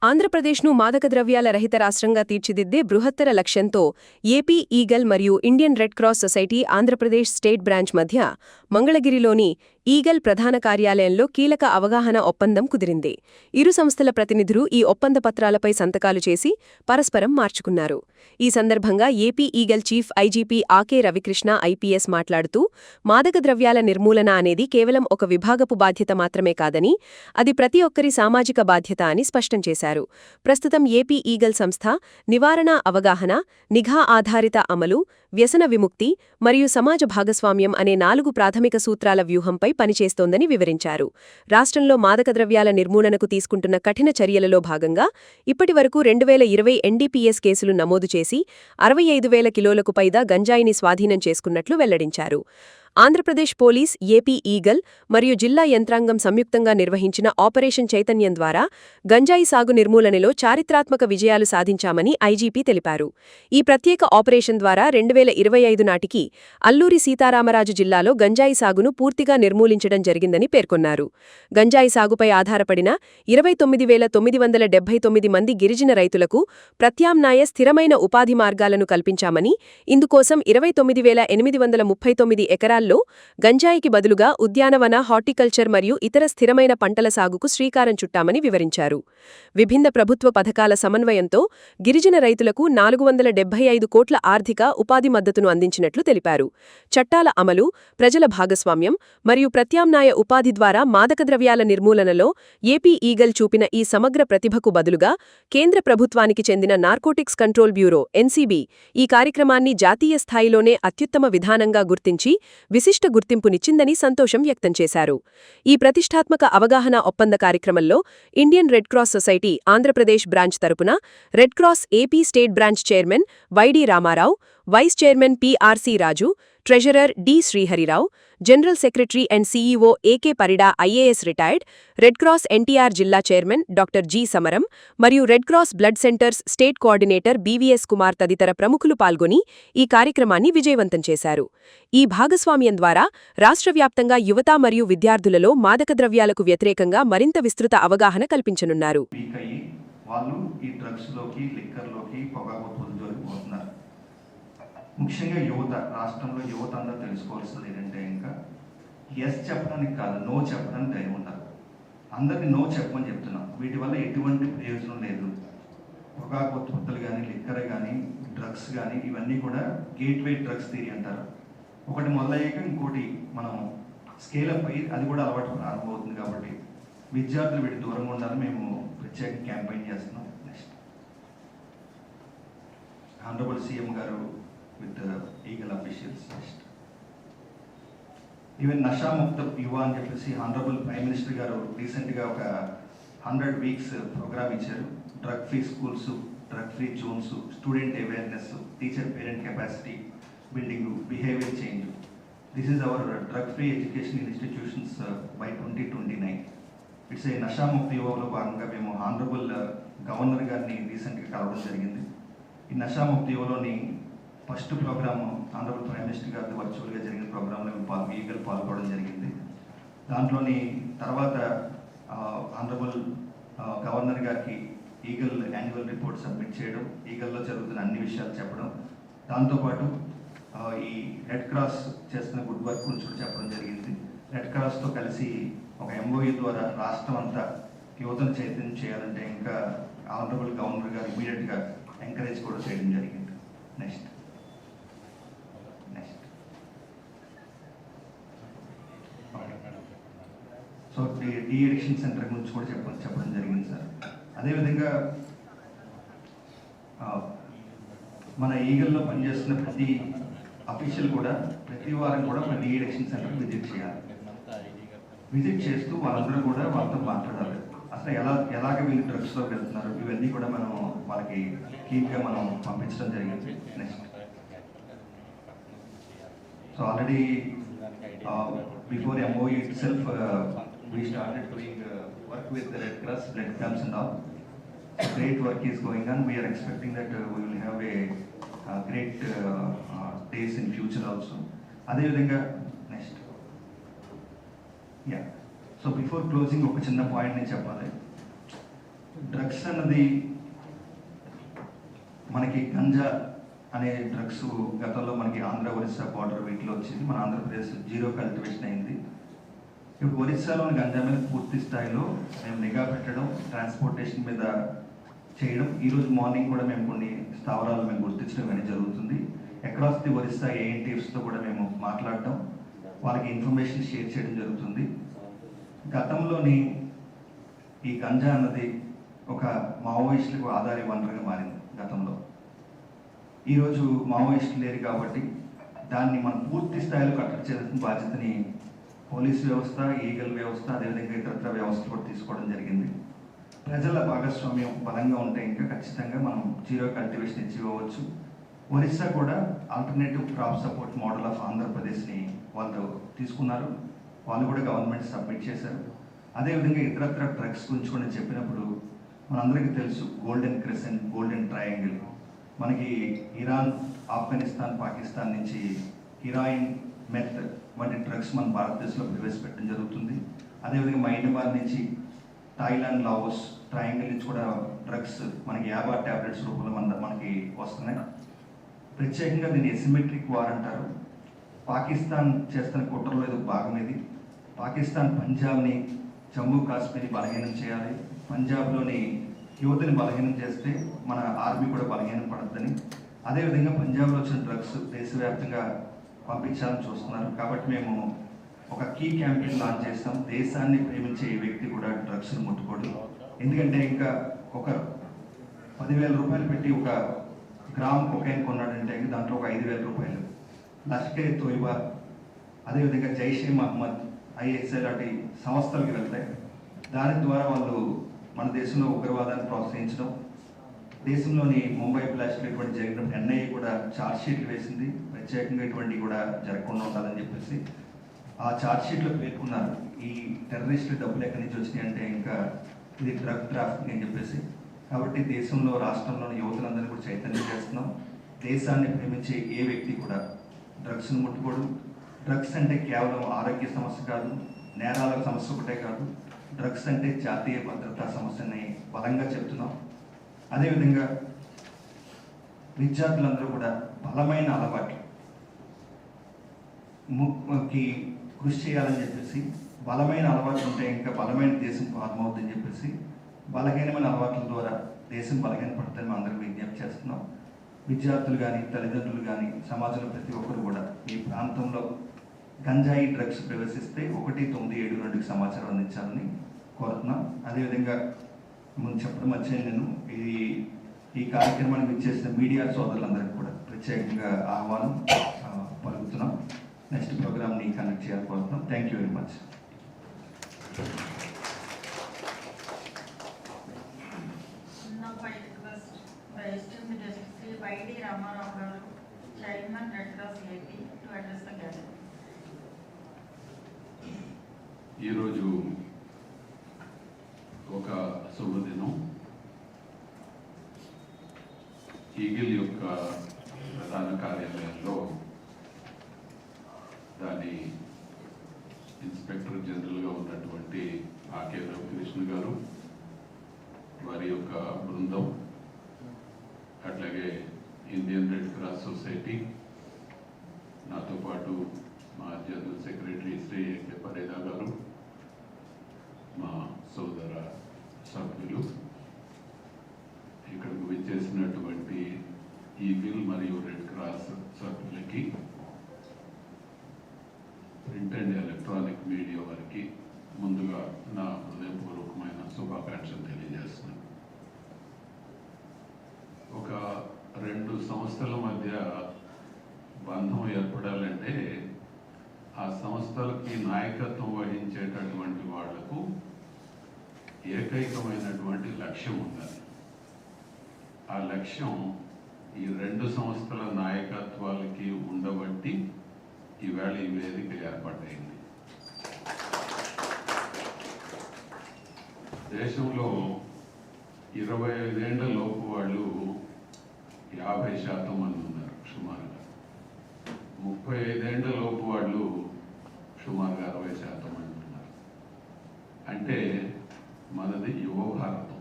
ఆంధ్రప్రదేశ్ను మాదక ద్రవ్యాల రహిత రాష్ట్రంగా తీర్చిదిద్దే బృహత్తర లక్ష్యంతో ఏపీ ఈగల్ మరియు Indian red cross society Andhra Pradesh state branch మధ్య మంగళగిరిలోని ఈగల్ ప్రధాన కార్యాలయంలో కీలక అవగాహన ఒప్పందం కుదిరింది. ఇరు సంస్థల ప్రతినిధులు ఈ ఒప్పంద పత్రాలపై సంతకాలు చేసి పరస్పరం మార్చుకున్నారు. ఈ సందర్భంగా AP Eagle chief IGP Ake Ravikrishna IPS మాట్లాడుతూ, మాదక ద్రవ్యాల నిర్మూలన అనేది కేవలం ఒక విభాగపు బాధ్యత మాత్రమే కాదని, అది ప్రతి ఒక్కరి సామాజిక బాధ్యత అని స్పష్టం చేశారు. ప్రస్తుతం ఏపీ ఈగల్ సంస్థ నివారణ, అవగాహన, నిఘా ఆధారిత అమలు, వ్యసన విముక్తి మరియు సమాజ భాగస్వామ్యం అనే 4 ప్రాథమిక సూత్రాల వ్యూహంపై పనిచేస్తోందని వివరించారు. రాష్ట్రంలో మాదక ద్రవ్యాల నిర్మూలనకు తీసుకుంటున్న కఠిన చర్యలలో భాగంగా ఇప్పటివరకు 2020 ఎన్డీపీఎస్ కేసులు నమోదు చేసి 65,000 కిలోలకు పైగా గంజాయిని స్వాధీనం చేసుకున్నట్లు వెల్లడించారు. ఆంధ్రప్రదేశ్ పోలీస్, ఏపీ ఈగల్ మరియు జిల్లా యంత్రాంగం సంయుక్తంగా నిర్వహించిన ఆపరేషన్ చైతన్యం ద్వారా గంజాయి సాగు నిర్మూలనలో చారిత్రాత్మక విజయాలు సాధించామని ఐజీపీ తెలిపారు. ఈ ప్రత్యేక ఆపరేషన్ ద్వారా 2025 నాటికి అల్లూరి సీతారామరాజు జిల్లాలో గంజాయి సాగును పూర్తిగా నిర్మూలించడం జరిగిందని పేర్కొన్నారు. గంజాయి సాగుపై ఆధారపడిన 29,979 మంది గిరిజన రైతులకు ప్రత్యామ్నాయ స్థిరమైన ఉపాధి మార్గాలను కల్పించామని, ఇందుకోసం 29,839 ఎకరాల్లో గంజాయికి బదులుగా ఉద్యానవన, హార్టికల్చర్ మరియు ఇతర స్థిరమైన పంటల సాగుకు శ్రీకారం చుట్టామని వివరించారు. విభిన్న ప్రభుత్వ పథకాల సమన్వయంతో గిరిజన రైతులకు 475 కోట్ల ఆర్థిక, ఉపాధి మద్దతును అందించినట్లు తెలిపారు. చట్టాల అమలు, ప్రజల భాగస్వామ్యం మరియు ప్రత్యామ్నాయ ఉపాధి ద్వారా మాదక ద్రవ్యాల నిర్మూలనలో ఏపీ ఈగల్ చూపిన ఈ సమగ్ర ప్రతిభకు బదులుగా కేంద్ర ప్రభుత్వానికి చెందిన నార్కోటిక్స్ కంట్రోల్ బ్యూరో ఎన్సీబీ ఈ కార్యక్రమాన్ని జాతీయ స్థాయిలోనే అత్యుత్తమ విధానంగా గుర్తించి విశిష్ట గుర్తింపునిచ్చిందని సంతోషం వ్యక్తం చేశారు. ఈ ప్రతిష్టాత్మక అవగాహన ఒప్పంద కార్యక్రమంలో Indian red cross society Andhra Pradesh branch తరపున red cross AP state branch chairman YD Ramarao, vice chairman PRC Raju, treasurer D Sriharirao, general secretary and CEO AK Parida IAS retired, red cross NTR జిల్లా చైర్మన్ డాక్టర్ జి సమరం మరియు red cross blood centres state coordinator BVS Kumar తదితర ప్రముఖులు పాల్గొని ఈ కార్యక్రమాన్ని విజయవంతం చేశారు. ఈ భాగస్వామ్యం ద్వారా రాష్ట్రవ్యాప్తంగా యువత మరియు విద్యార్థులలో మాదక ద్రవ్యాలకు వ్యతిరేకంగా మరింత విస్తృత అవగాహన కల్పించనున్నారు. ముఖ్యంగా యువత, రాష్ట్రంలో యువత అందరూ తెలుసుకోవాల్సింది ఏంటంటే, ఇంకా ఎస్ చెప్పడానికి కాదు, నో చెప్పడానికి ధైర్యం ఉండాలి. అందరికీ నో చెప్పమని చెప్తున్నాం. వీటి వల్ల ఎటువంటి ప్రయోజనం లేదు. పొగాకు ఉత్పత్తులు కానీ, లిక్కర్ కానీ, డ్రగ్స్ కానీ, ఇవన్నీ కూడా గేట్వే డ్రగ్స్ థియరీ అంటారు. ఒకటి మొదలయ్యాక ఇంకోటి మనం స్కేలప్ అయ్యి అది కూడా అలవాటు ప్రారంభమవుతుంది. కాబట్టి విద్యార్థులు వీటి దూరంగా ఉండాలని మేము ప్రత్యేక క్యాంపెయిన్ చేస్తున్నాం. నెక్స్ట్ ఆనరబుల్ సీఎం గారు with the Eagle officials. Even Nasha Mukta Yuva అని చెప్పేసి ఆనరబుల్ ప్రైమ్ మినిస్టర్ గారు రీసెంట్గా ఒక 100 weeks ప్రోగ్రామ్ ఇచ్చారు. Drug free schools, drug free zones, student awareness, teacher parent capacity building, behaviour change. This is our drug free education institutions by 2029. It's a Nasha Mukti యువలో భాగంగా మేము honourable governor గారిని రీసెంట్గా కలవడం జరిగింది. ఈ నషా ముక్తి యువలోని first programme honourable prime minister గారి వర్చువల్గా జరిగిన ప్రోగ్రాంలో ఈగల్ పాల్గొనడం జరిగింది. దాంట్లోని తర్వాత ఆనరబుల్ గవర్నర్ గారికి ఈగల్ యాన్యువల్ రిపోర్ట్ సబ్మిట్ చేయడం, ఈగల్లో జరుగుతున్న అన్ని విషయాలు చెప్పడం, దాంతోపాటు ఈ రెడ్ క్రాస్ చేస్తున్న గుడ్ వర్క్ గురించి కూడా చెప్పడం జరిగింది. రెడ్ క్రాస్తో కలిసి ఒక ఎంఓయూ ద్వారా రాష్ట్రం అంతా యువతను చైతన్యం చేయాలంటే ఇంకా ఆనరబుల్ గవర్నర్ గారు ఇమీడియట్గా ఎంకరేజ్ కూడా చేయడం జరిగింది. Next so de addiction centre గురించి కూడా చెప్పడం జరిగింది సార్. అదేవిధంగా మన ఈగల్లో పనిచేస్తున్న ప్రతి అఫీషియల్ కూడా ప్రతి వారం కూడా మన డి అడిక్షన్ సెంటర్ విజిట్ చేయాలి. విజిట్ చేస్తూ వాళ్ళందరూ కూడా వాళ్ళతో మాట్లాడాలి. అసలు ఎలాగ వీళ్ళు డ్రగ్స్లోకి వెళ్తున్నారు, ఇవన్నీ కూడా మనం వాళ్ళకి కీప్గా మనం పంపించడం జరిగింది. Next so already before MOU itself we started doing work with the Red Cross, blood camps and all. So great work is going on. We are expecting that we will have a great days in future also. Adeyvidhanga next. Yeah. So before closing, oka chinna point ni cheppali. Drugs అన్నది మనకి గంజా అనే drugs గతంలో మనకి Andhra Orissa border వీటిలో వచ్చింది. మన Andhra Pradesh zero cultivation అయింది. ఇప్పుడు ఒరిస్సాలోని గంజా మీద పూర్తి స్థాయిలో మేము నిఘా పెట్టడం, ట్రాన్స్పోర్టేషన్ మీద చేయడం, ఈరోజు మార్నింగ్ కూడా మేము కొన్ని స్థావరాలు మేము గుర్తించడం అనేది జరుగుతుంది. అక్రాస్ ది ఒరిస్సా ఏఎన్టీఎఫ్స్తో కూడా మేము మాట్లాడటం, వాళ్ళకి ఇన్ఫర్మేషన్ షేర్ చేయడం జరుగుతుంది. గతంలోని ఈ గంజా అన్నది ఒక మావోయిస్టులకు ఆధార వనరుగా మారింది గతంలో. ఈరోజు మావోయిస్టులు లేరు కాబట్టి దాన్ని మనం పూర్తి స్థాయిలో కట్టడి చేయాల్సిన బాధ్యతని పోలీసు వ్యవస్థ, ఈగల్ వ్యవస్థ, అదేవిధంగా ఇతరత్ర వ్యవస్థలు కూడా తీసుకోవడం జరిగింది. ప్రజల భాగస్వామ్యం బలంగా ఉంటే ఇంకా ఖచ్చితంగా మనం జీరో కల్టివేషన్ అచీవ్ అవ్వచ్చు. ఒరిస్సా కూడా alternative crop support model of ఆంధ్రప్రదేశ్ని వాళ్ళు తీసుకున్నారు. వాళ్ళు కూడా గవర్నమెంట్ సబ్మిట్ చేశారు. అదేవిధంగా ఇతరత్ర డ్రగ్స్ గురించి కూడా చెప్పినప్పుడు మనందరికీ తెలుసు గోల్డెన్ క్రెసెంట్, గోల్డెన్ ట్రయాంగిల్. మనకి ఇరాన్, ఆఫ్ఘనిస్తాన్, పాకిస్తాన్ నుంచి హిరాయిన్, మెత్ వంటి డ్రగ్స్ మన భారతదేశంలో ప్రవేశపెట్టడం జరుగుతుంది. అదేవిధంగా మైనమార్ నుంచి థాయిలాండ్, లావోస్ ట్రయాంగిల్ నుంచి కూడా డ్రగ్స్ మనకి 50 ట్యాబ్లెట్స్ రూపంలో మనకి వస్తున్నాయి. ప్రత్యేకంగా దీన్ని ఎసిమెట్రిక్ వార్ అంటారు. పాకిస్తాన్ చేస్తున్న కుట్రలో ఇది భాగం. ఇది పాకిస్తాన్ పంజాబ్ని, జమ్మూ కాశ్మీర్ని బలహీనం చేయాలి, పంజాబ్లోని యువతని బలహీనం చేస్తే మన ఆర్మీ కూడా బలహీనం పడుతుందని, అదేవిధంగా పంజాబ్లో వచ్చిన డ్రగ్స్ దేశవ్యాప్తంగా పంపించాలని చూస్తున్నారు. కాబట్టి మేము ఒక కీ క్యాంపెయిన్ లాంచ్ చేస్తాం. దేశాన్ని ప్రేమించే ఈ వ్యక్తి కూడా డ్రగ్స్ని ముట్టుకోడు. ఎందుకంటే ఇంకా ఒక 10,000 రూపాయలు పెట్టి ఒక గ్రామ్ కొకైన్ కొన్నాడంటే దాంట్లో ఒక 5,000 రూపాయలు. లష్కర్ ఎ తోయిబా, అదేవిధంగా జైషే మహమ్మద్, ఐఎస్ఐ లాంటి సంస్థలకు వెళ్తాయి. దాని ద్వారా వాళ్ళు మన దేశంలో ఉగ్రవాదాన్ని ప్రోత్సహించడం, దేశంలోని ముంబై బ్లాస్ట్లో ఇటువంటి జరిగినప్పుడు ఎన్ఐఏ కూడా ఛార్జ్ షీట్లు వేసింది. ప్రత్యేకంగా ఇటువంటివి కూడా జరగకుండా ఉండాలని చెప్పేసి ఆ ఛార్జ్ షీట్లో పేర్కొన్నారు. ఈ టెర్రరిస్టులు డబ్బులు ఎక్కడి నుంచి వచ్చినాయి అంటే ఇంకా ఇది డ్రగ్ ట్రాఫికింగ్ అని చెప్పేసి. కాబట్టి దేశంలో, రాష్ట్రంలోని యువతులందరినీ కూడా చైతన్యం చేస్తున్నాం. దేశాన్ని ప్రేమించే ఏ వ్యక్తి కూడా డ్రగ్స్ను ముట్టుకోడు. డ్రగ్స్ అంటే కేవలం ఆరోగ్య సమస్య కాదు, నేరాల సమస్య ఒకటే కాదు. డ్రగ్స్ అంటే జాతీయ భద్రతా సమస్యని బలంగా చెప్తున్నాం. అదేవిధంగా విద్యార్థులందరూ కూడా బలమైన అలవాట్లు కృషి చేయాలని చెప్పేసి, బలమైన అలవాట్లు ఉంటే ఇంకా బలమైన దేశం ఫార్మ్ అవుతుందని చెప్పేసి, బలహీనమైన అలవాట్ల ద్వారా దేశం బలహీన పడుతుందని మేము అందరికీ విజ్ఞప్తి చేస్తున్నాం. విద్యార్థులు కానీ, తల్లిదండ్రులు కానీ, సమాజంలో ప్రతి ఒక్కరు కూడా ఈ ప్రాంతంలో గంజాయి డ్రగ్స్ ప్రవేశిస్తే 1972కి సమాచారం అందించాలని కోరుతున్నాం. అదేవిధంగా ముందు చెప్పడం మర్చిపోయాను నేను, ఈ కార్యక్రమానికి ఇచ్చేసిన మీడియా సోదరులందరికీ కూడా ప్రత్యేకంగా ఆహ్వానం పలుకుతున్నాం. నెక్స్ట్ ప్రోగ్రామ్ని కండక్ట్ చేయాలని కోరుతున్నాం. Thank you very much. Chairman Red Cross AP to address the gathering. ఈరోజు ఒక శుభదినం. ఈగిల్ యొక్క ప్రధాన కార్యాలయంలో దాని ఇన్స్పెక్టర్ జనరల్గా ఉన్నటువంటి ఆకే రవికృష్ణ గారు, వారి యొక్క బృందం, అట్లాగే ఇండియన్ రెడ్ క్రాస్ సొసైటీ, నాతో పాటు మా జనరల్ సెక్రటరీ శ్రీ ఎన్కే పరేదా గారు, మా సోదర సభ్యులు, ఇక్కడికి విచ్చేసినటువంటి ఈగిల్ మరియు రెడ్ క్రాస్ సభ్యులకి, ప్రింట్ అండ్ ఎలక్ట్రానిక్ మీడియా వారికి ముందుగా నా హృదయపూర్వకమైన శుభాకాంక్షలు తెలియజేస్తున్నాను. ఒక 2 సంస్థల మధ్య బంధం ఏర్పడాలంటే ఆ సంస్థలకి నాయకత్వం వహించేటటువంటి వాళ్లకు ఏకైకమైనటువంటి లక్ష్యం ఉండాలి. ఆ లక్ష్యం ఈ 2 సంస్థల నాయకత్వాలకి ఉండబట్టి ఈవేళ ఈ వేదిక ఏర్పాటైంది. దేశంలో 25 ఏళ్ల లోపు వాళ్ళు 50% మంది ఉన్నారు సుమారుగా. 35 ఏళ్ల లోపు వాళ్ళు సుమారుగా 60% మంది ఉన్నారు. అంటే మనది యువ భారతం.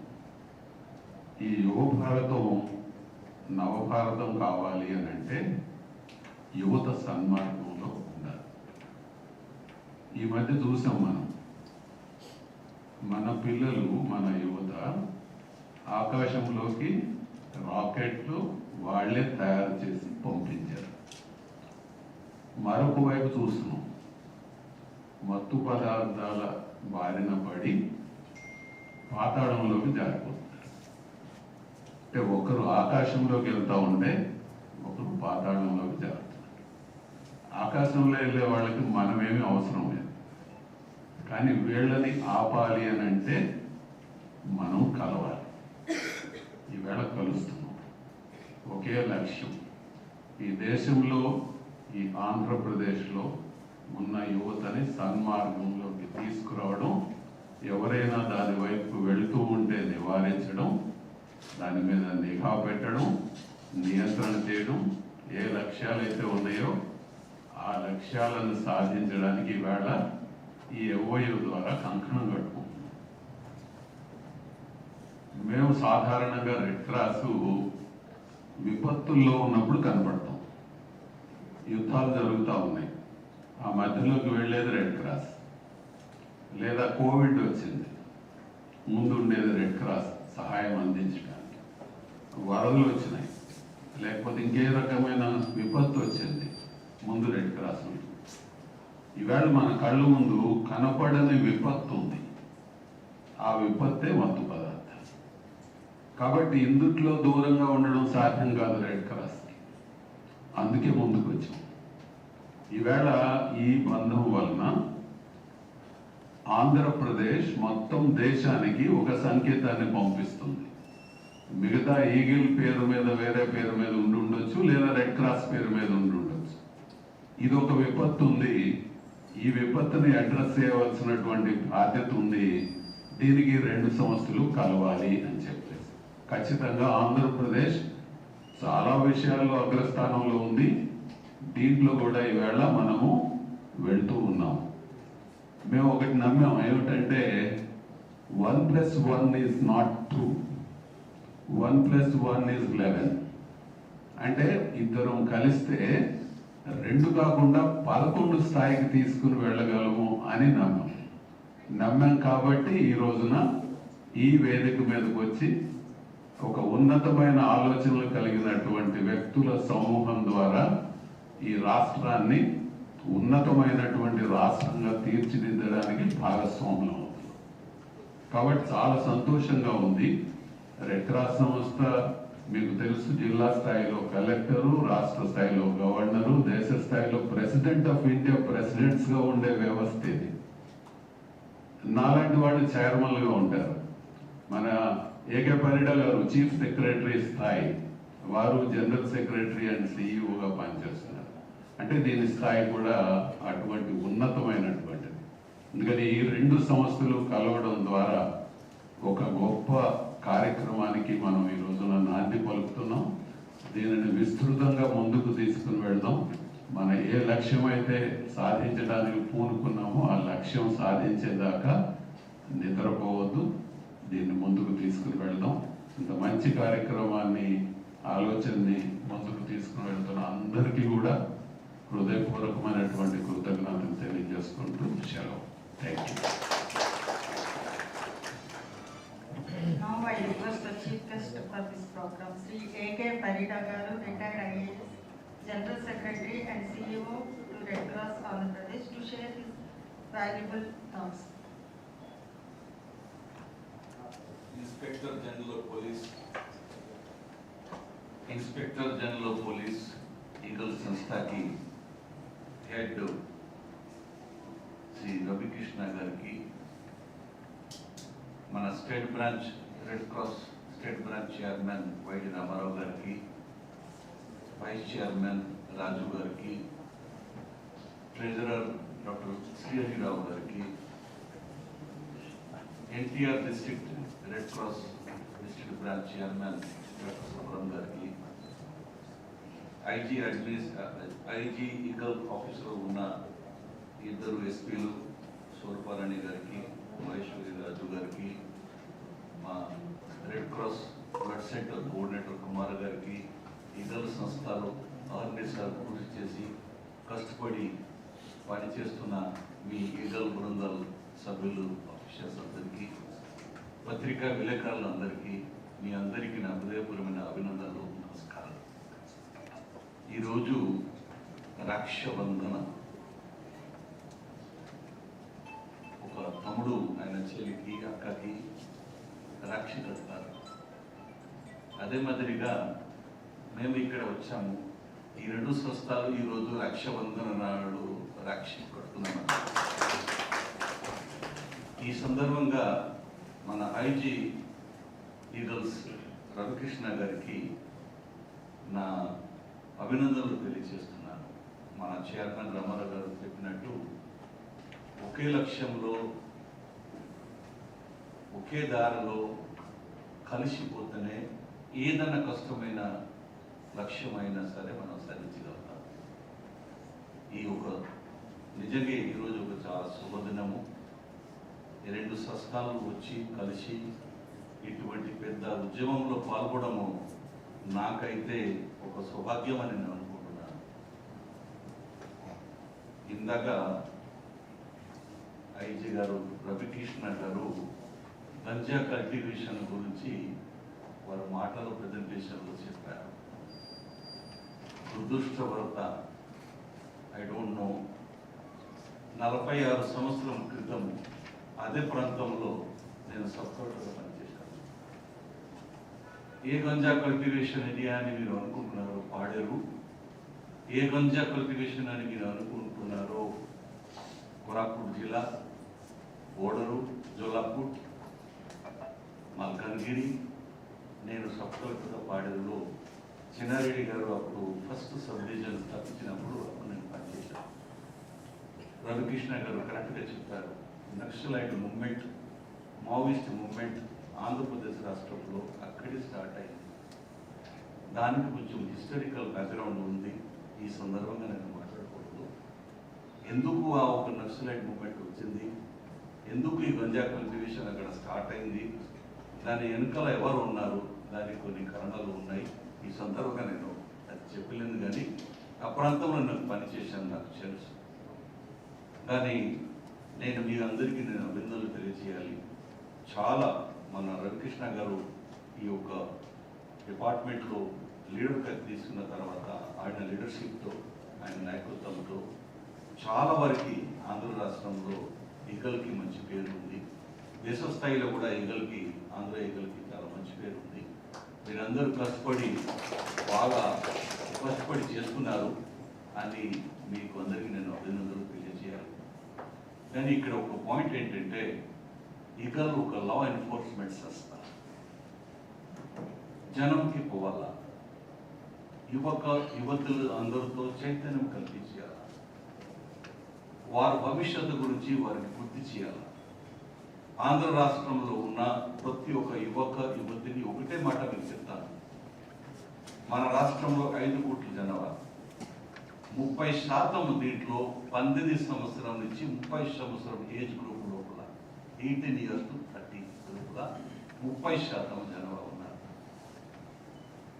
ఈ యువ భారతం నవభారతం కావాలి అని అంటే యువత సన్మార్గంలో ఉండాలి. ఈ మధ్య చూసాం మన పిల్లలు, మన యువత ఆకాశంలోకి రాకెట్లు వాళ్ళే తయారు చేసి పంపించారు. మరొక వైపు చూస్తున్నాం, మత్తు పదార్థాల బారిన పడి పాతాళంలోకి జారిపోతున్నారు. అంటే ఒకరు ఆకాశంలోకి వెళ్తూ ఉంటే ఒకరు పాతాళంలోకి జారుతున్నారు. ఆకాశంలో వెళ్ళే వాళ్ళకి మనమేమీ అవసరం లేదు, కానీ వీళ్ళని ఆపాలి అని అంటే మనం కలవాలి. ఈవేళ కలుస్తున్నాం, ఒకే లక్ష్యం. ఈ దేశంలో, ఈ ఆంధ్రప్రదేశ్లో ఉన్న యువతని సన్మార్గంలోకి తీసుకురావడం, ఎవరైనా దాని వైపు వెళుతూ ఉంటే నివారించడం, దాని మీద నిఘా పెట్టడం, నియంత్రణ చేయడం, ఏ లక్ష్యాలైతే ఉన్నాయో ఆ లక్ష్యాలను సాధించడానికి ఈవేళ ఈ FOU ద్వారా కంకణం కట్టుకుంటున్నాం. మేము సాధారణంగా రెడ్ క్రాస్ విపత్తుల్లో ఉన్నప్పుడు కనపడతాం. యుద్ధాలు జరుగుతూ ఉన్నాయి, ఆ మధ్యలోకి వెళ్ళేది రెడ్ క్రాస్. లేదా కోవిడ్ వచ్చింది, ముందు ఉండేది రెడ్ క్రాస్ సహాయం అందించడానికి. వరదలు వచ్చినాయి, లేకపోతే ఇంకే రకమైన విపత్తు వచ్చింది, ముందు రెడ్ క్రాస్ ఉంది. ఈవేళ మన కళ్ళు ముందు కనపడని విపత్తు ఉంది, ఆ విపత్తే మత్తు పదార్థాలు. కాబట్టి ఇందుట్లో దూరంగా ఉండడం సాధ్యం కాదు రెడ్ క్రాస్కి, అందుకే ముందుకు వచ్చాం. ఈవేళ ఈ బంధం వలన ఆంధ్రప్రదేశ్ మొత్తం దేశానికి ఒక సంకేతాన్ని పంపిస్తుంది. మిగతా ఈగిల్ పేరు మీద వేరే పేరు మీద ఉండి ఉండొచ్చు, లేదా రెడ్ క్రాస్ పేరు మీద ఉండి ఉండొచ్చు. ఇది ఒక విపత్తు ఉంది, ఈ విపత్తుని అడ్రస్ చేయవలసినటువంటి బాధ్యత ఉంది. దీనికి రెండు సంస్థలు కలవాలి అని చెప్పేసి ఖచ్చితంగా ఆంధ్రప్రదేశ్ చాలా విషయాల్లో అగ్రస్థానంలో ఉంది. దీంట్లో కూడా ఈవేళ మనము వెళ్తూ ఉన్నాం. మేము ఒకటి నమ్మాం, ఏమిటంటే 1+1 is not 2, 1+1 is 11. అంటే ఇద్దరం కలిస్తే 2 కాకుండా 11 స్థాయికి తీసుకుని వెళ్ళగలము అని నమ్మాం. కాబట్టి ఈ రోజున ఈ వేదిక మీదకి వచ్చి ఒక ఉన్నతమైన ఆలోచనలు కలిగినటువంటి వ్యక్తుల సమూహం ద్వారా ఈ రాష్ట్రాన్ని ఉన్నతమైనటువంటి రాష్ట్రంగా తీర్చిదిద్దడానికి భాగస్వాములం అవుతుంది. కాబట్టి చాలా సంతోషంగా ఉంది. రెడ్ క్రాస్ సంస్థ మీకు తెలుసు, జిల్లా స్థాయిలో కలెక్టరు, రాష్ట్ర స్థాయిలో గవర్నరు, దేశ స్థాయిలో ప్రెసిడెంట్ ఆఫ్ ఇండియా ప్రెసిడెంట్స్గా ఉండే వ్యవస్థ ఇది. నాలాంటి వాళ్ళు చైర్మన్గా ఉంటారు. మన ఏకే పరిడా గారు చీఫ్ సెక్రటరీ స్థాయి, వారు జనరల్ సెక్రటరీ అండ్ సిఇఓగా పనిచేస్తున్నారు. అంటే దీని స్థాయి కూడా అటువంటి ఉన్నతమైనటువంటిది. అందుకని ఈ రెండు సంస్థలు కలవడం ద్వారా ఒక గొప్ప కార్యక్రమానికి మనం ఈ రోజున నాంది పలుకుతున్నాం. దీనిని విస్తృతంగా ముందుకు తీసుకుని వెళ్దాం. మన ఏ లక్ష్యం అయితే సాధించడానికి పూనుకున్నామో ఆ లక్ష్యం సాధించేదాకా నిద్రపోవద్దు, దీన్ని ముందుకు తీసుకుని వెళ్దాం. ఇంత మంచి కార్యక్రమాన్ని, ఆలోచనని ముందుకు తీసుకుని వెళ్తున్న అందరికీ కూడా హృదయపూర్వకమైనటువంటి కృతజ్ఞతలు తెలియజేసుకుంటూ సెలవు. Thank you. Now I request the chief guest for this program, Sri A.K. Parida garu, retired IAS, General Secretary and CEO to Red Cross Andhra Pradesh, to share his valuable thoughts. Inspector General of Police, Inspector General of Police, Eagle Sanstha की head Shri Ravi Krishna गाరికి, మన state branch red cross state branch chairman YD Ramarao గారికి, vice chairman Raju గారికి, treasurer doctor Sriharirao గారికి, NTR district red cross district branch chairman doctor Subrahmanyam గారికి, IG eagle officer ఉన్న ఇద్దరు ఎస్పీలు సూర్పారాణి గారికి, మహేశ్వరి రాజు గారికి, మా red cross blood centre coordinator Kumar గారికి, ఈగల్ సంస్థలు ఆర్గనైజర్ కృషి చేసి కష్టపడి పనిచేస్తున్న మీ ఈగల్ బృందాల సభ్యులు, ఆఫీసర్స్ అందరికీ, పత్రికా విలేకరులందరికీ, మీ అందరికీ నా హృదయపూర్వమైన అభినందనలు, నమస్కారం. ఈరోజు రక్షాబంధన. ఒక తమ్ముడు ఆయన చెల్లికి, అక్కకి రాఖీ కడతారు. అదే మాదిరిగా మేము ఇక్కడ వచ్చాము. ఈ రెండు సంస్థలు ఈరోజు రక్షాబంధన నాడు రాఖీ కడుతున్నాము. ఈ సందర్భంగా మన ఐజీ ఈగల్స్ రవికృష్ణ గారికి నా అభినందనలు తెలియజేస్తున్నాను. మన చైర్మన్ రామారావు గారు చెప్పినట్టు ఒకే లక్ష్యంలో, ఒకే దారిలో కలిసిపోతేనే ఏదైనా కష్టమైన లక్ష్యమైనా సరే మనం సాధించగలుగుతాం. ఈ ఒక నిజంగా ఈరోజు ఒక చాలా శుభదినము. ఈ రెండు సంస్థలు వచ్చి కలిసి ఇటువంటి పెద్ద ఉద్యమంలో పాల్గొనడము నాకైతే ఒక సౌభాగ్యం అని నేను అనుకుంటున్నాను. ఇందాక ఐజీ గారు రవికృష్ణ గారు గంజా కల్టివేషన్ గురించి వారు మాటలు ప్రజెంటేషన్లో చెప్పారు. దురదృష్టవరత, ఐ డోంట్ నో, 46 సంవత్సరం క్రితం అదే ప్రాంతంలో నేను సబ్కలెక్టర్గా పనిచేశాను. ఏ గంజా కల్టివేషన్ ఇది అని మీరు అనుకుంటున్నారో పాడేరు, ఏ గంజా కల్టివేషన్ అని మీరు అనుకుంటున్నారో కోరాపుట్ జిల్లా, ఓడరు, జోలాపూట్, మల్కాన్గిరి. నేను సబ్కలెక్టర్గా పాడేరులో చిన్నారెడ్డి గారు అప్పుడు ఫస్ట్ సబ్ డివిజన్ స్థాపించినప్పుడు అప్పుడు నేను పనిచేశాను. రవికృష్ణ గారు కరెక్ట్గా చెప్పారు. Naxalite movement, Maoist movement Andhra Pradesh రాష్ట్రంలో అక్కడే స్టార్ట్ అయింది. దానికి కొంచెం హిస్టారికల్ బ్యాక్గ్రౌండ్ ఉంది. ఈ సందర్భంగా నేను మాట్లాడకూడదు. ఎందుకు ఆ ఒక నక్సలైట్ మూవ్మెంట్ వచ్చింది, ఎందుకు ఈ గంజా కల్టివేషన్ అక్కడ స్టార్ట్ అయింది, దాని వెనుకల ఎవరు ఉన్నారు, దానికి కొన్ని కారణాలు ఉన్నాయి. ఈ సందర్భంగా నేను అది చెప్పలేను, కానీ ఆ ప్రాంతంలో నేను పనిచేశాను, నాకు తెలుసు. కానీ నేను మీ అందరికీ నేను అభినందనలు తెలియజేయాలి. చాలా మన రవికృష్ణ గారు ఈ యొక్క డిపార్ట్మెంట్లో లీడర్గా తీసుకున్న తర్వాత ఆయన లీడర్షిప్తో, ఆయన నాయకత్వంతో చాలా వరకు ఆంధ్ర రాష్ట్రంలో ఈగల్కి మంచి పేరు ఉంది. దేశ స్థాయిలో కూడా ఈగల్కి, ఆంధ్ర ఈగల్కి చాలా మంచి పేరు ఉంది. మీరందరూ బాగా కష్టపడి చేస్తున్నారు అని మీకు అందరికీ నేను అభినందనలు తెలియజేయాలి. కానీ ఇక్కడ ఒక పాయింట్ ఏంటంటే, ఈగల్ ఒక లా ఎన్ఫోర్స్మెంట్ సంస్థ. జనంకి పోవాలా, యువతులు అందరితో చైతన్యం కల్పించాలి, వారి భవిష్యత్తు గురించి వారికి గుర్తు చేయాలి. ఆంధ్ర రాష్ట్రంలో ఉన్న ప్రతి ఒక్క యువతిని ఒకటే మాట మీకు చెప్తాను. మన రాష్ట్రంలో 5 కోట్ల జనాభా, 30% దీంట్లో 18 సంవత్సరం నుంచి 30 సంవత్సరం ఏజ్ గ్రూప్ లోపల, 18 years to 30 లోపల 30% జనాభా ఉన్నారు.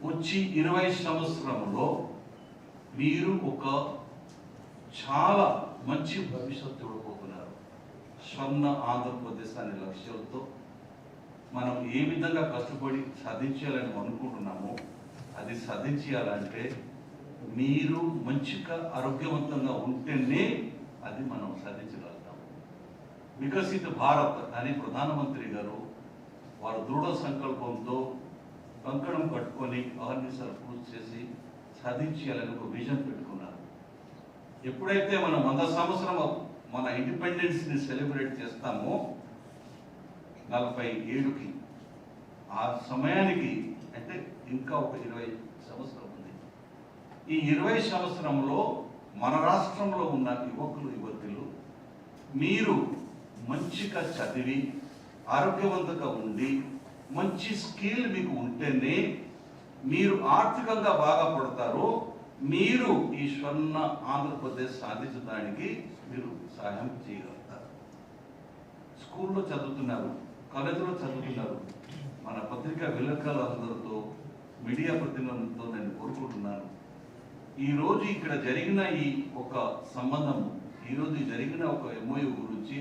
వచ్చి 20 సంవత్సరంలో మీరు ఒక చాలా మంచి భవిష్యత్తు చూడబోతున్నారు. స్వర్ణ ఆంధ్రప్రదేశ్ అనే లక్ష్యాలతో మనం ఏ విధంగా కష్టపడి సాధించాలని అనుకుంటున్నామో అది సాధించాలంటే మీరు మంచిగా ఆరోగ్యవంతంగా ఉంటేనే అది మనం సాధించగలుగుతాం. వికసిత భారత్ అని ప్రధానమంత్రి గారు వారు దృఢ సంకల్పంతో కంకణం కట్టుకొని ఆర్నిసర్ పూర్తి చేసి సాధించాలని ఒక విజన్ పెట్టుకున్నారు. ఎప్పుడైతే మనం 100 సంవత్సరం మన ఇండిపెండెన్స్ని సెలబ్రేట్ చేస్తామో 47కి, ఆ సమయానికి అంటే ఇంకా ఒక 20 సంవత్సరం ఉంది. ఈ 20 సంవత్సరంలో మన రాష్ట్రంలో ఉన్న యువతులు మీరు మంచిగా చదివి ఆరోగ్యవంతంగా ఉండి మంచి స్కిల్ మీకు ఉంటేనే మీరు ఆర్థికంగా బాగా పడతారో మీరు ఈ స్వర్ణ ఆంధ్రప్రదేశ్ సాధించడానికి మీరు సహాయం చేయగలుగుతారు. స్కూల్లో చదువుతున్నారు, కాలేజీలో చదువుతున్నారు, మన పత్రికా విలేకరులందరితో, మీడియా ప్రతినిధులతో నేను కోరుకుంటున్నాను, ఈరోజు ఇక్కడ జరిగిన ఈ ఒక సంబంధము, ఈరోజు జరిగిన ఒక ఎంఓయూ గురించి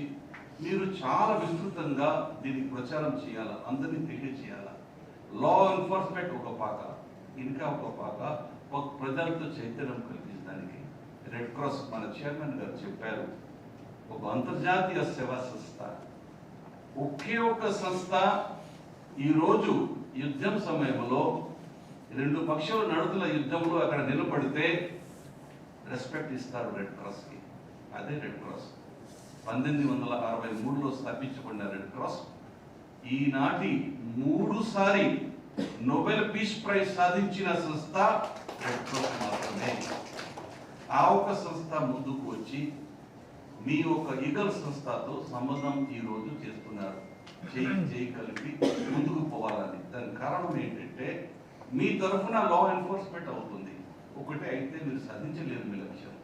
మీరు చాలా విస్తృతంగా దీనికి ప్రచారం చేయాలా, అందరినీ తెలియజేయాలా. లా ఎన్ఫోర్స్మెంట్ ఒక పాక, ఇంకా ఒక పాక ప్రజలతో చైతన్యం కల్పించడానికి రెడ్ క్రాస్ మన చైర్మన్ గారు చెప్పారు, ఒక అంతర్జాతీయ సేవా సంస్థ, ఒకే ఒక సంస్థ ఈరోజు యుద్ధం సమయంలో రెండు పక్షాలు నడుతున్న యుద్ధంలో అక్కడ నిలబడితే రెస్పెక్ట్ ఇస్తారు రెడ్ క్రాస్కి. అదే రెడ్ క్రాస్ 1963లో స్థాపించబడిన రెడ్ క్రాస్ ఈనాటి 3సారి నోబెల్ పీస్ ప్రైజ్ సాధించిన సంస్థ రెడ్ క్రాస్ మాత్రమే. ఆ ఒక సంస్థ ముందుకు వచ్చి మీ ఒక ఈగల్ సంస్థతో సంబంధం ఈరోజు చేస్తున్నారు, చేయి కలిపి ముందుకు పోవాలని. దానికి కారణం ఏంటంటే మీ తరఫున లా ఎన్ఫోర్స్మెంట్ అవుతుంది, ఒకటి అయితే మీరు సాధించలేరు మీ లక్ష్యం.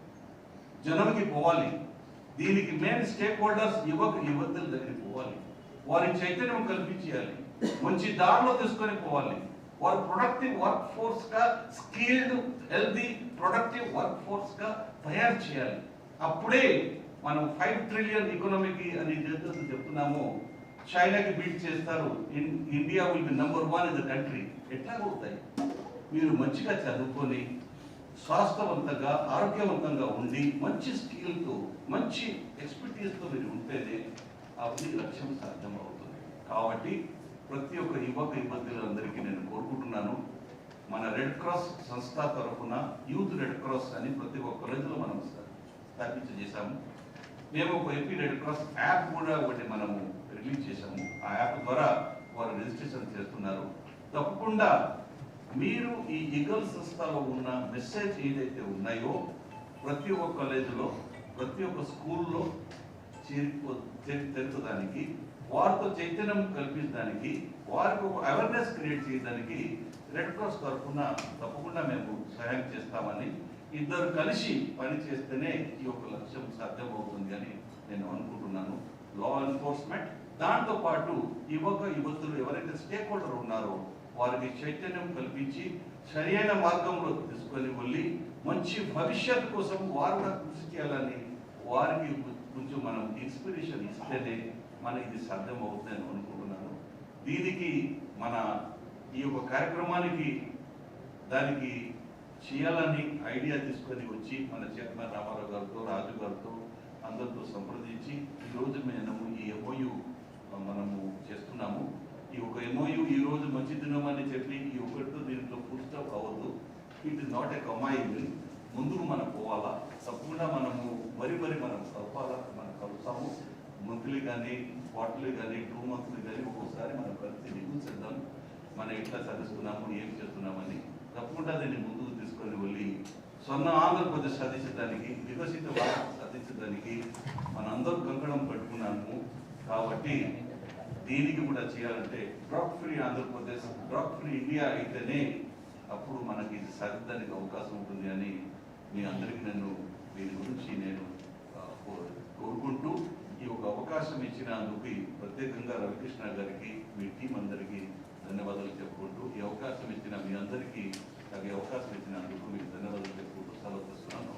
జనంకి పోవాలి, దీనికి మెయిన్ స్టేక్ హోల్డర్స్ యువతుల దగ్గరికి పోవాలి, వారి చైతన్యం కల్పించాలి, మంచి దారిలో తీసుకొని పోవాలి. వారు ప్రొడక్టివ్ వర్క్ ఫోర్స్ గా, skilled healthy productive work force గా తయారు చేయాలి. అప్పుడే మనం 5 ట్రిలియన్ ఎకనామీకి అని చెప్తున్నాము, చైనాకి బీట్ చేస్తారు, India will be number 1 in the country. ఎట్లా అవుతాయి? మీరు మంచిగా చదువుకొని స్వాస్థ్యవంతంగా ఆరోగ్యవంతంగా ఉండి మంచి స్కిల్తో మంచి ఎక్స్పర్టీస్తో మీరు ఉంటేనే అభివృద్ధి లక్ష్యం సాధ్యం అవుతుంది. కాబట్టి ప్రతి ఒక్క యువతులందరికీ నేను కోరుకుంటున్నాను, మన రెడ్ క్రాస్ సంస్థ తరఫున యూత్ రెడ్ క్రాస్ అని ప్రతి ఒక్క కాలేజీలో మనం చేశాము. మేము ఒక ఏపీ రెడ్ క్రాస్ యాప్ కూడా ఒకటి మనము రిలీజ్ చేశాము. ఆ యాప్ ద్వారా వారు రిజిస్ట్రేషన్ చేస్తున్నారు. తప్పకుండా మీరు ఈ ఈగల్ సంస్థలో ఉన్న మెసేజ్ ఏదైతే ఉన్నాయో ప్రతి ఒక్క కాలేజీలో, ప్రతి ఒక్క స్కూల్లో చేర్చడానికి, వారితో చైతన్యం కల్పించడానికి, వారికి ఒక అవేర్నెస్ క్రియేట్ చేయడానికి రెడ్ క్రాస్ తరఫున తప్పకుండా మేము సహాయం చేస్తామని, ఇద్దరు కలిసి పని చేస్తేనే ఈ యొక్క లక్ష్యం సాధ్యమవుతుంది అని నేను అనుకుంటున్నాను. లా ఎన్ఫోర్స్మెంట్, దాంతో పాటు యువతులు ఎవరైతే స్టేక్ హోల్డర్ ఉన్నారో వారికి చైతన్యం కల్పించి సరైన మార్గంలో తీసుకొని వెళ్ళి మంచి భవిష్యత్తు కోసం వారు కృషి చేయాలని వారికి కొంచెం మనం ఇన్స్పిరేషన్ ఇస్తేనే మనకి ఇది సాధ్యం అవుతుందని అనుకుంటున్నాను. దీనికి మన ఈ యొక్క కార్యక్రమానికి దానికి చేయాలని ఐడియా తీసుకొని వచ్చి మన చైర్మన్ రామారావు గారితో, రాజు గారితో అందరితో సంప్రదించి ఈరోజు మేము ఈ ఎంఓయూ మనము చేస్తున్నాము. ఈ ఒక ఎంఓయూ ఈరోజు మంచి దినమని చెప్పి ఈ ఒకటితో దీంట్లో ఫుల్ స్టాప్ అవ్వద్దు. It is not a coming. ముందుకు మనం పోవాలా, తప్పకుండా మనము మనం కలపాలా. మనం కలుస్తాము మంత్లీ కానీ, క్వార్టర్లీ కానీ, 2 మంత్లీ కానీ ఒక్కొక్కసారి మనం కలిసి రివ్యూ చేద్దాం, మనం ఎట్లా చదివిస్తున్నాము, ఏం చేస్తున్నామని. తప్పకుండా దీన్ని ముందుకు తీసుకొని వెళ్ళి స్వర్ణ ఆంధ్రప్రదేశ్ సాధించడానికి, వికసిత భారత్ సాధించడానికి మనందరూ కంకణం పట్టుకున్నాము. కాబట్టి దీనికి కూడా చేయాలంటే drug free Andhra Pradesh, drug free India అయితేనే అప్పుడు మనకి ఇది సాధించడానికి అవకాశం ఉంటుంది అని మీ అందరికీ దీని గురించి నేను కోరుకుంటూ ఈ ఒక అవకాశం ఇచ్చినందుకు ప్రత్యేకంగా రవికృష్ణ గారికి, మీ టీం అందరికీ ధన్యవాదాలు చెప్పుకుంటూ, ఈ అవకాశం ఇచ్చిన మీ అందరికీ, నాకు ఈ అవకాశం ఇచ్చినందుకు మీకు ధన్యవాదాలు చెప్పుకుంటూ సెలవు తీసుకున్నాను.